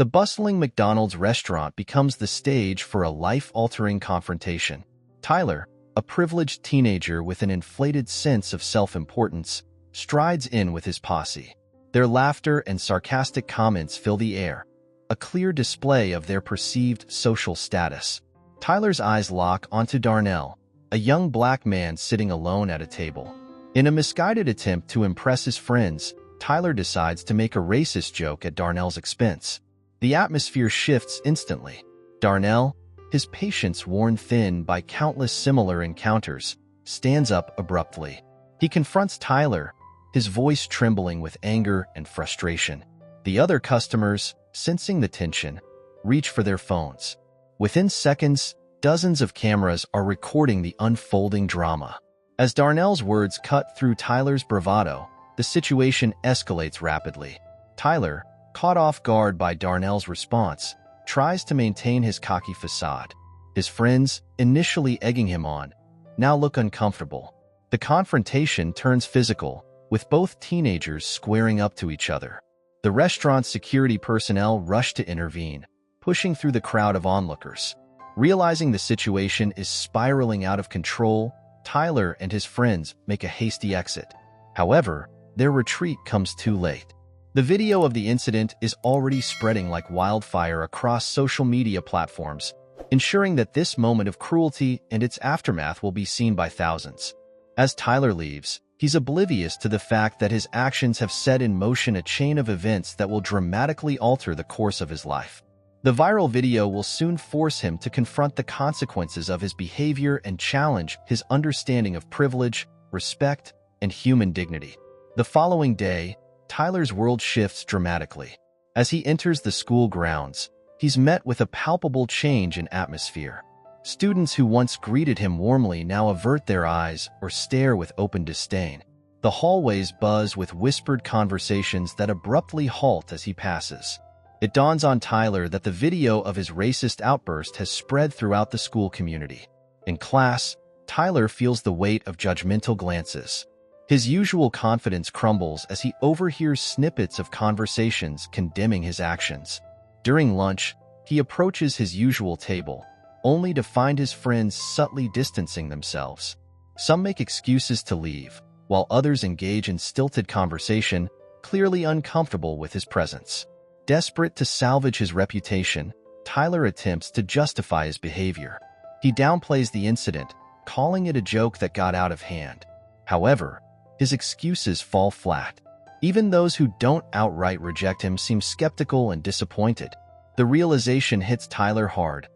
The bustling McDonald's restaurant becomes the stage for a life-altering confrontation. Tyler, a privileged teenager with an inflated sense of self-importance, strides in with his posse. Their laughter and sarcastic comments fill the air, a clear display of their perceived social status. Tyler's eyes lock onto Darnell, a young black man sitting alone at a table. In a misguided attempt to impress his friends, Tyler decides to make a racist joke at Darnell's expense. The atmosphere shifts instantly. Darnell, his patience worn thin by countless similar encounters, stands up abruptly. He confronts Tyler, his voice trembling with anger and frustration. The other customers, sensing the tension, reach for their phones. Within seconds, dozens of cameras are recording the unfolding drama. As Darnell's words cut through Tyler's bravado, the situation escalates rapidly. Tyler, caught off guard by Darnell's response, tries to maintain his cocky facade. His friends, initially egging him on, now look uncomfortable. The confrontation turns physical, with both teenagers squaring up to each other. The restaurant's security personnel rush to intervene, pushing through the crowd of onlookers. Realizing the situation is spiraling out of control, Tyler and his friends make a hasty exit. However, their retreat comes too late. The video of the incident is already spreading like wildfire across social media platforms, ensuring that this moment of cruelty and its aftermath will be seen by thousands. As Tyler leaves, he's oblivious to the fact that his actions have set in motion a chain of events that will dramatically alter the course of his life. The viral video will soon force him to confront the consequences of his behavior and challenge his understanding of privilege, respect, and human dignity. The following day, Tyler's world shifts dramatically. As he enters the school grounds, he's met with a palpable change in atmosphere. Students who once greeted him warmly now avert their eyes or stare with open disdain. The hallways buzz with whispered conversations that abruptly halt as he passes. It dawns on Tyler that the video of his racist outburst has spread throughout the school community. In class, Tyler feels the weight of judgmental glances. His usual confidence crumbles as he overhears snippets of conversations condemning his actions. During lunch, he approaches his usual table, only to find his friends subtly distancing themselves. Some make excuses to leave, while others engage in stilted conversation, clearly uncomfortable with his presence. Desperate to salvage his reputation, Tyler attempts to justify his behavior. He downplays the incident, calling it a joke that got out of hand. However, his excuses fall flat. Even those who don't outright reject him seem skeptical and disappointed. The realization hits Tyler hard.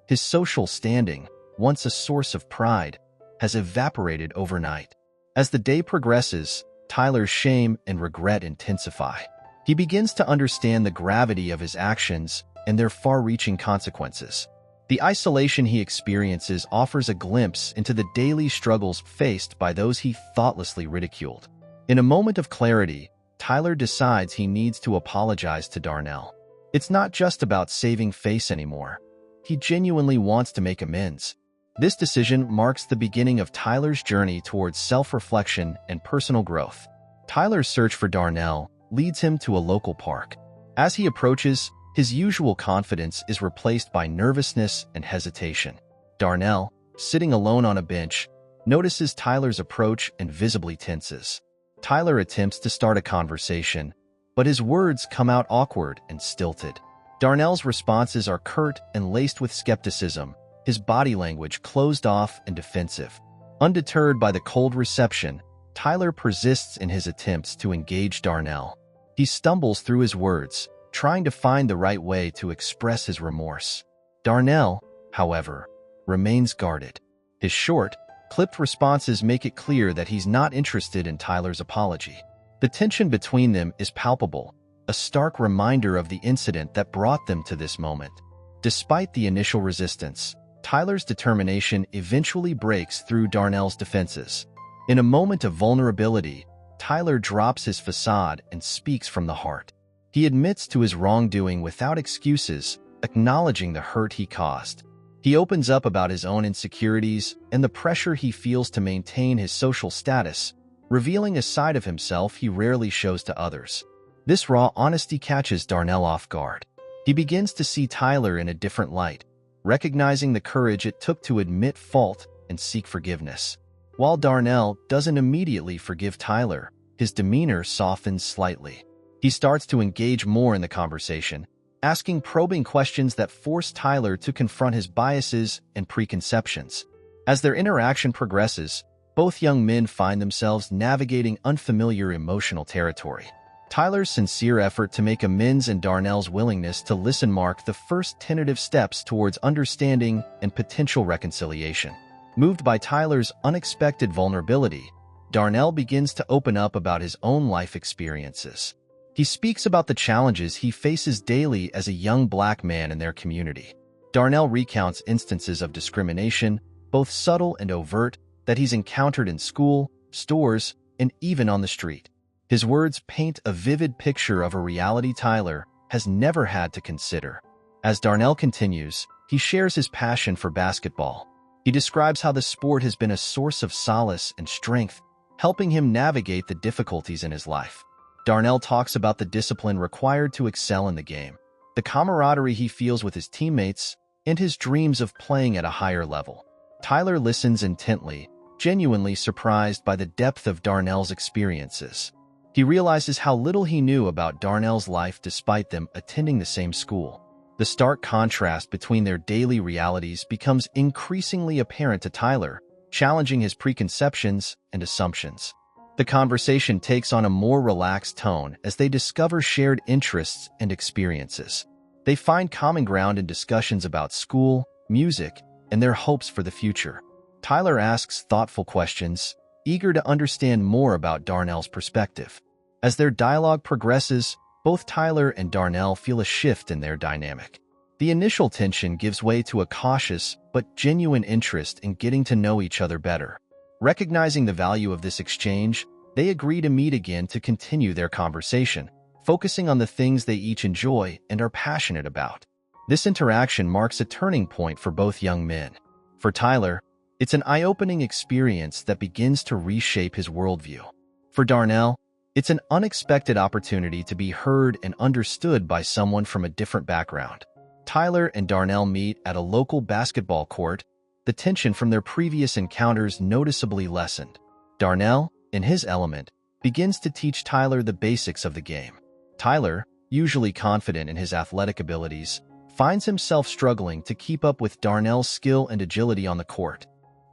His social standing, once a source of pride, has evaporated overnight. As the day progresses, Tyler's shame and regret intensify. He begins to understand the gravity of his actions and their far-reaching consequences. The isolation he experiences offers a glimpse into the daily struggles faced by those he thoughtlessly ridiculed. In a moment of clarity, Tyler decides he needs to apologize to Darnell. It's not just about saving face anymore. He genuinely wants to make amends. This decision marks the beginning of Tyler's journey towards self-reflection and personal growth. Tyler's search for Darnell leads him to a local park. As he approaches, his usual confidence is replaced by nervousness and hesitation. Darnell, sitting alone on a bench, notices Tyler's approach and visibly tenses. Tyler attempts to start a conversation, but his words come out awkward and stilted. Darnell's responses are curt and laced with skepticism, his body language closed off and defensive. Undeterred by the cold reception, Tyler persists in his attempts to engage Darnell. He stumbles through his words, trying to find the right way to express his remorse. Darnell, however, remains guarded. His short, clipped responses make it clear that he's not interested in Tyler's apology. The tension between them is palpable, a stark reminder of the incident that brought them to this moment. Despite the initial resistance, Tyler's determination eventually breaks through Darnell's defenses. In a moment of vulnerability, Tyler drops his facade and speaks from the heart. He admits to his wrongdoing without excuses, acknowledging the hurt he caused. He opens up about his own insecurities and the pressure he feels to maintain his social status, revealing a side of himself he rarely shows to others. This raw honesty catches Darnell off guard. He begins to see Tyler in a different light, recognizing the courage it took to admit fault and seek forgiveness. While Darnell doesn't immediately forgive Tyler, his demeanor softens slightly. He starts to engage more in the conversation, asking probing questions that force Tyler to confront his biases and preconceptions. As their interaction progresses, both young men find themselves navigating unfamiliar emotional territory. Tyler's sincere effort to make amends and Darnell's willingness to listen mark the first tentative steps towards understanding and potential reconciliation. Moved by Tyler's unexpected vulnerability, Darnell begins to open up about his own life experiences. He speaks about the challenges he faces daily as a young black man in their community. Darnell recounts instances of discrimination, both subtle and overt, that he's encountered in school, stores, and even on the street. His words paint a vivid picture of a reality Tyler has never had to consider. As Darnell continues, he shares his passion for basketball. He describes how the sport has been a source of solace and strength, helping him navigate the difficulties in his life. Darnell talks about the discipline required to excel in the game, the camaraderie he feels with his teammates, and his dreams of playing at a higher level. Tyler listens intently, genuinely surprised by the depth of Darnell's experiences. He realizes how little he knew about Darnell's life despite them attending the same school. The stark contrast between their daily realities becomes increasingly apparent to Tyler, challenging his preconceptions and assumptions. The conversation takes on a more relaxed tone as they discover shared interests and experiences. They find common ground in discussions about school, music, and their hopes for the future. Tyler asks thoughtful questions, eager to understand more about Darnell's perspective. As their dialogue progresses, both Tyler and Darnell feel a shift in their dynamic. The initial tension gives way to a cautious but genuine interest in getting to know each other better. Recognizing the value of this exchange, they agree to meet again to continue their conversation, focusing on the things they each enjoy and are passionate about. This interaction marks a turning point for both young men. For Tyler, it's an eye-opening experience that begins to reshape his worldview. For Darnell, it's an unexpected opportunity to be heard and understood by someone from a different background. Tyler and Darnell meet at a local basketball court. The tension from their previous encounters noticeably lessened. Darnell, in his element, begins to teach Tyler the basics of the game. Tyler, usually confident in his athletic abilities, finds himself struggling to keep up with Darnell's skill and agility on the court.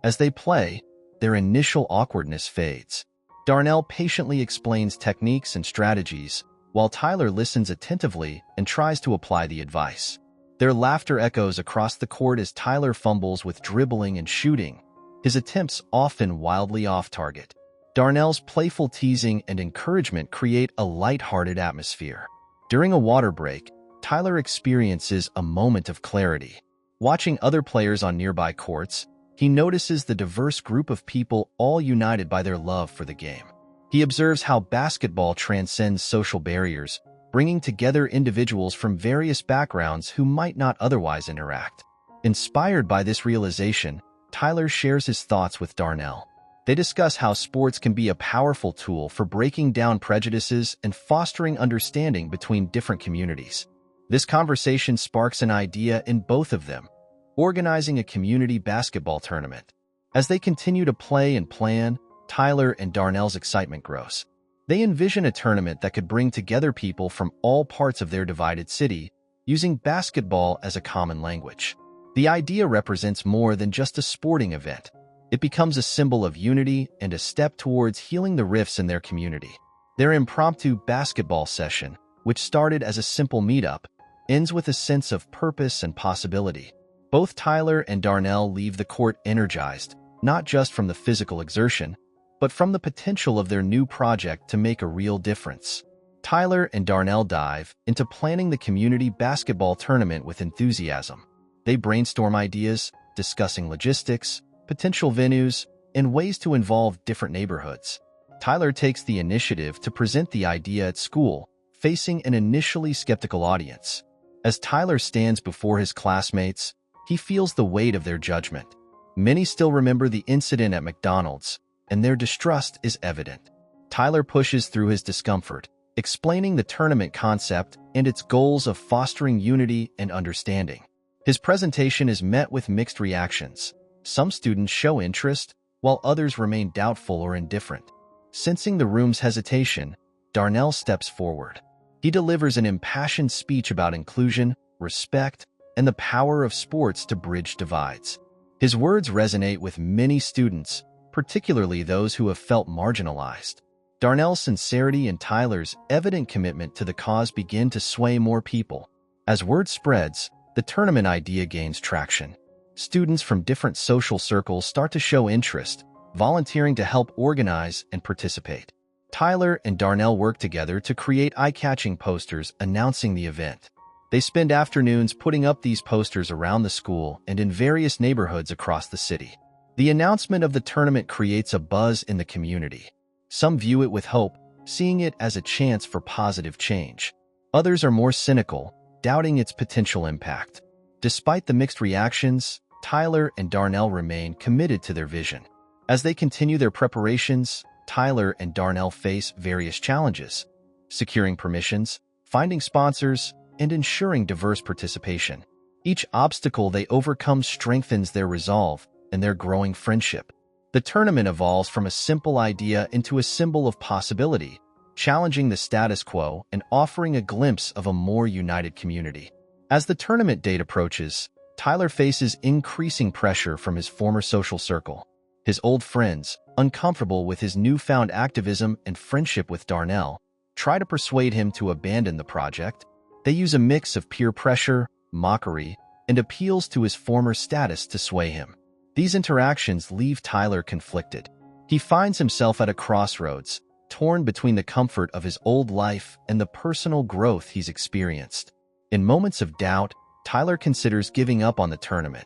As they play, their initial awkwardness fades. Darnell patiently explains techniques and strategies, while Tyler listens attentively and tries to apply the advice. Their laughter echoes across the court as Tyler fumbles with dribbling and shooting, his attempts often wildly off target. Darnell's playful teasing and encouragement create a light-hearted atmosphere. During a water break, Tyler experiences a moment of clarity. Watching other players on nearby courts, he notices the diverse group of people all united by their love for the game. He observes how basketball transcends social barriers, bringing together individuals from various backgrounds who might not otherwise interact. Inspired by this realization, Tyler shares his thoughts with Darnell. They discuss how sports can be a powerful tool for breaking down prejudices and fostering understanding between different communities. This conversation sparks an idea in both of them: organizing a community basketball tournament. As they continue to play and plan, Tyler and Darnell's excitement grows. They envision a tournament that could bring together people from all parts of their divided city, using basketball as a common language. The idea represents more than just a sporting event. It becomes a symbol of unity and a step towards healing the rifts in their community. Their impromptu basketball session, which started as a simple meetup, ends with a sense of purpose and possibility. Both Tyler and Darnell leave the court energized, not just from the physical exertion, but from the potential of their new project to make a real difference. Tyler and Darnell dive into planning the community basketball tournament with enthusiasm. They brainstorm ideas, discussing logistics, potential venues, and ways to involve different neighborhoods. Tyler takes the initiative to present the idea at school, facing an initially skeptical audience. As Tyler stands before his classmates, he feels the weight of their judgment. Many still remember the incident at McDonald's, and their distrust is evident. Tyler pushes through his discomfort, explaining the tournament concept and its goals of fostering unity and understanding. His presentation is met with mixed reactions. Some students show interest, while others remain doubtful or indifferent. Sensing the room's hesitation, Darnell steps forward. He delivers an impassioned speech about inclusion, respect, and the power of sports to bridge divides. His words resonate with many students, particularly those who have felt marginalized. Darnell's sincerity and Tyler's evident commitment to the cause begin to sway more people. As word spreads, the tournament idea gains traction. Students from different social circles start to show interest, volunteering to help organize and participate. Tyler and Darnell work together to create eye-catching posters announcing the event. They spend afternoons putting up these posters around the school and in various neighborhoods across the city. The announcement of the tournament creates a buzz in the community. Some view it with hope, seeing it as a chance for positive change. Others are more cynical, doubting its potential impact. Despite the mixed reactions, Tyler and Darnell remain committed to their vision. As they continue their preparations, Tyler and Darnell face various challenges: securing permissions, finding sponsors, and ensuring diverse participation. Each obstacle they overcome strengthens their resolve and their growing friendship. The tournament evolves from a simple idea into a symbol of possibility, challenging the status quo and offering a glimpse of a more united community. As the tournament date approaches, Tyler faces increasing pressure from his former social circle. His old friends, uncomfortable with his newfound activism and friendship with Darnell, try to persuade him to abandon the project. They use a mix of peer pressure, mockery, and appeals to his former status to sway him. These interactions leave Tyler conflicted. He finds himself at a crossroads, torn between the comfort of his old life and the personal growth he's experienced. In moments of doubt, Tyler considers giving up on the tournament.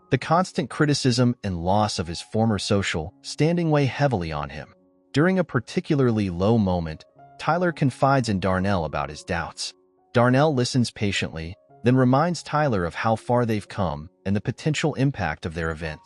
The constant criticism and loss of his former social standing weigh heavily on him. During a particularly low moment, Tyler confides in Darnell about his doubts. Darnell listens patiently, then reminds Tyler of how far they've come and the potential impact of their event.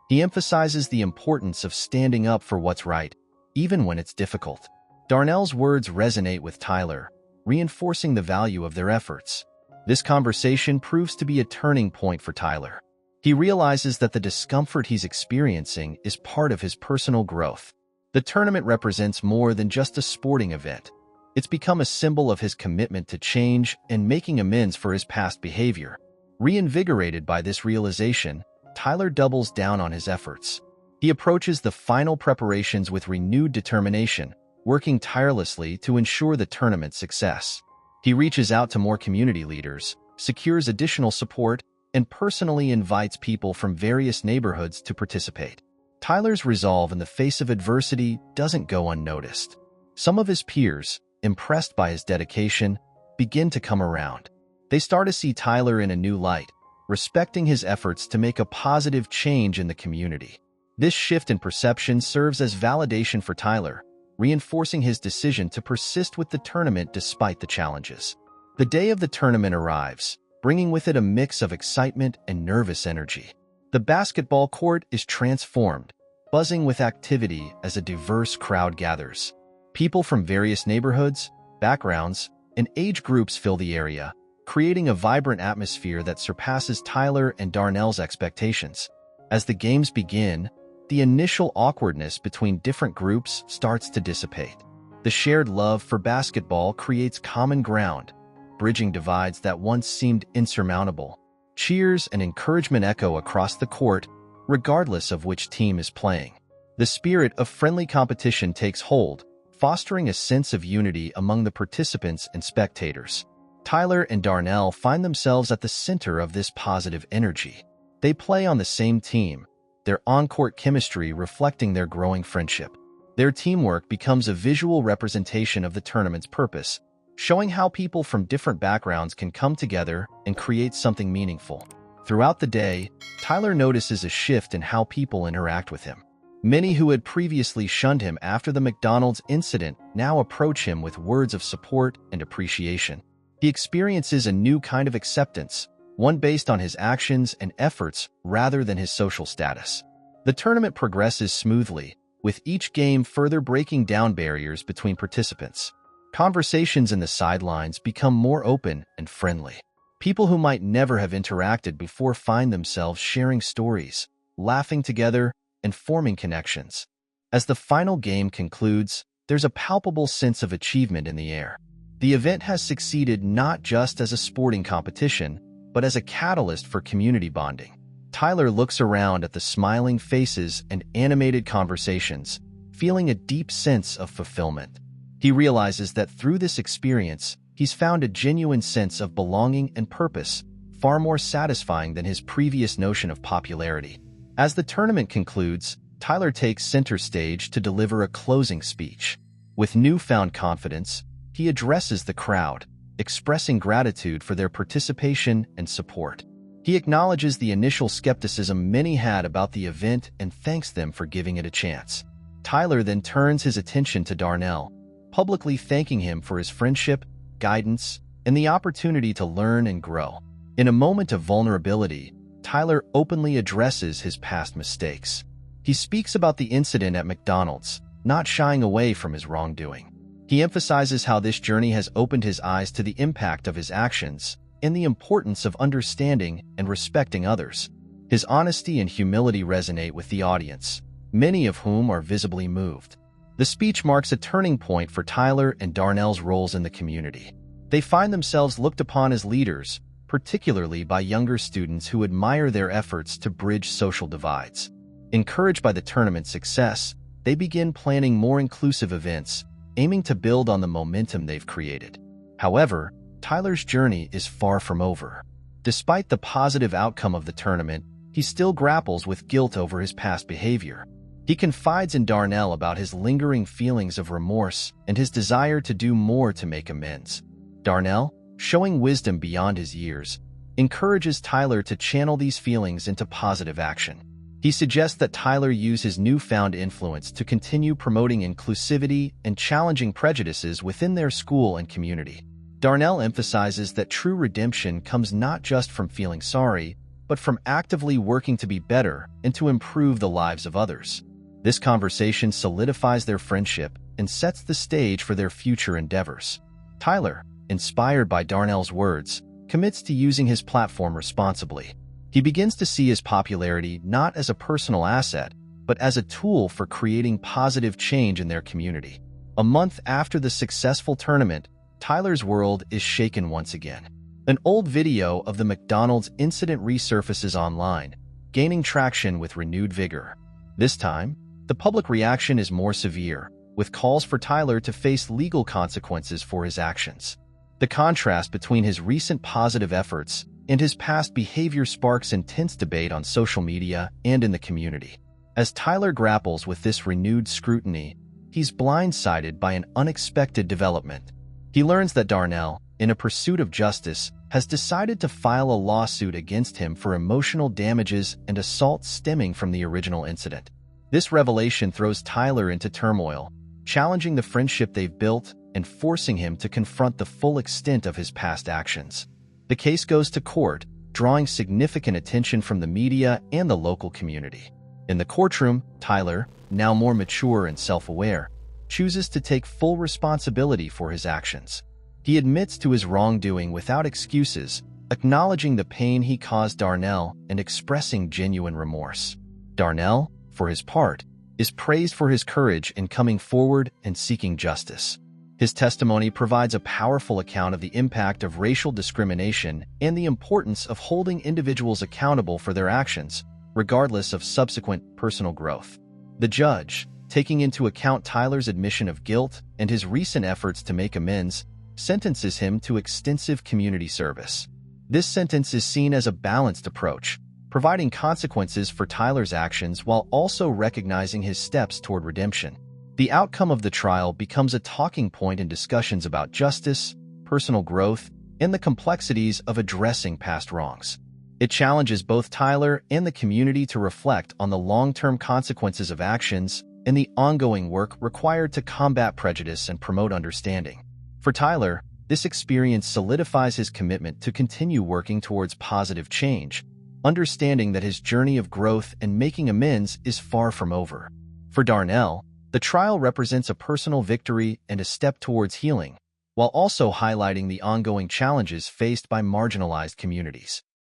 He emphasizes the importance of standing up for what's right, even when it's difficult. Darnell's words resonate with Tyler, reinforcing the value of their efforts. This conversation proves to be a turning point for Tyler. He realizes that the discomfort he's experiencing is part of his personal growth. The tournament represents more than just a sporting event. It's become a symbol of his commitment to change and making amends for his past behavior. Reinvigorated by this realization, Tyler doubles down on his efforts. He approaches the final preparations with renewed determination, working tirelessly to ensure the tournament's success. He reaches out to more community leaders, secures additional support, and personally invites people from various neighborhoods to participate. Tyler's resolve in the face of adversity doesn't go unnoticed. Some of his peers, impressed by his dedication, begin to come around. They start to see Tyler in a new light, respecting his efforts to make a positive change in the community. This shift in perception serves as validation for Tyler, reinforcing his decision to persist with the tournament despite the challenges. The day of the tournament arrives, bringing with it a mix of excitement and nervous energy. The basketball court is transformed, buzzing with activity as a diverse crowd gathers. People from various neighborhoods, backgrounds, and age groups fill the area, creating a vibrant atmosphere that surpasses Tyler and Darnell's expectations. As the games begin, the initial awkwardness between different groups starts to dissipate. The shared love for basketball creates common ground, bridging divides that once seemed insurmountable. Cheers and encouragement echo across the court, regardless of which team is playing. The spirit of friendly competition takes hold, fostering a sense of unity among the participants and spectators. Tyler and Darnell find themselves at the center of this positive energy. They play on the same team, their on-court chemistry reflecting their growing friendship. Their teamwork becomes a visual representation of the tournament's purpose, showing how people from different backgrounds can come together and create something meaningful. Throughout the day, Tyler notices a shift in how people interact with him. Many who had previously shunned him after the McDonald's incident now approach him with words of support and appreciation. He experiences a new kind of acceptance, one based on his actions and efforts rather than his social status. The tournament progresses smoothly, with each game further breaking down barriers between participants. Conversations in the sidelines become more open and friendly. People who might never have interacted before find themselves sharing stories, laughing together, and forming connections. As the final game concludes, there's a palpable sense of achievement in the air. The event has succeeded not just as a sporting competition, but as a catalyst for community bonding. Tyler looks around at the smiling faces and animated conversations, feeling a deep sense of fulfillment. He realizes that through this experience, he's found a genuine sense of belonging and purpose, far more satisfying than his previous notion of popularity. As the tournament concludes, Tyler takes center stage to deliver a closing speech. With newfound confidence, he addresses the crowd, expressing gratitude for their participation and support. He acknowledges the initial skepticism many had about the event and thanks them for giving it a chance. Tyler then turns his attention to Darnell, publicly thanking him for his friendship, guidance, and the opportunity to learn and grow. In a moment of vulnerability, Tyler openly addresses his past mistakes. He speaks about the incident at McDonald's, not shying away from his wrongdoing. He emphasizes how this journey has opened his eyes to the impact of his actions and the importance of understanding and respecting others. His honesty and humility resonate with the audience, many of whom are visibly moved. The speech marks a turning point for Tyler and Darnell's roles in the community. They find themselves looked upon as leaders, particularly by younger students who admire their efforts to bridge social divides. Encouraged by the tournament's success, they begin planning more inclusive events, aiming to build on the momentum they've created. However, Tyler's journey is far from over. Despite the positive outcome of the tournament, he still grapples with guilt over his past behavior. He confides in Darnell about his lingering feelings of remorse and his desire to do more to make amends. Darnell, showing wisdom beyond his years, encourages Tyler to channel these feelings into positive action. He suggests that Tyler use his newfound influence to continue promoting inclusivity and challenging prejudices within their school and community. Darnell emphasizes that true redemption comes not just from feeling sorry, but from actively working to be better and to improve the lives of others. This conversation solidifies their friendship and sets the stage for their future endeavors. Tyler, inspired by Darnell's words, commits to using his platform responsibly. He begins to see his popularity not as a personal asset, but as a tool for creating positive change in their community. A month after the successful tournament, Tyler's world is shaken once again. An old video of the McDonald's incident resurfaces online, gaining traction with renewed vigor. This time, the public reaction is more severe, with calls for Tyler to face legal consequences for his actions. The contrast between his recent positive efforts and his past behavior sparks intense debate on social media and in the community. As Tyler grapples with this renewed scrutiny, he's blindsided by an unexpected development. He learns that Darnell, in a pursuit of justice, has decided to file a lawsuit against him for emotional damages and assault stemming from the original incident. This revelation throws Tyler into turmoil, challenging the friendship they've built and forcing him to confront the full extent of his past actions. The case goes to court, drawing significant attention from the media and the local community. In the courtroom, Tyler, now more mature and self-aware, chooses to take full responsibility for his actions. He admits to his wrongdoing without excuses, acknowledging the pain he caused Darnell and expressing genuine remorse. Darnell, for his part, is praised for his courage in coming forward and seeking justice. His testimony provides a powerful account of the impact of racial discrimination and the importance of holding individuals accountable for their actions, regardless of subsequent personal growth. The judge, taking into account Tyler's admission of guilt and his recent efforts to make amends, sentences him to extensive community service. This sentence is seen as a balanced approach, providing consequences for Tyler's actions while also recognizing his steps toward redemption. The outcome of the trial becomes a talking point in discussions about justice, personal growth, and the complexities of addressing past wrongs. It challenges both Tyler and the community to reflect on the long-term consequences of actions and the ongoing work required to combat prejudice and promote understanding. For Tyler, this experience solidifies his commitment to continue working towards positive change, understanding that his journey of growth and making amends is far from over. For Darnell, The trial represents a personal victory and a step towards healing, while also highlighting the ongoing challenges faced by marginalized communities.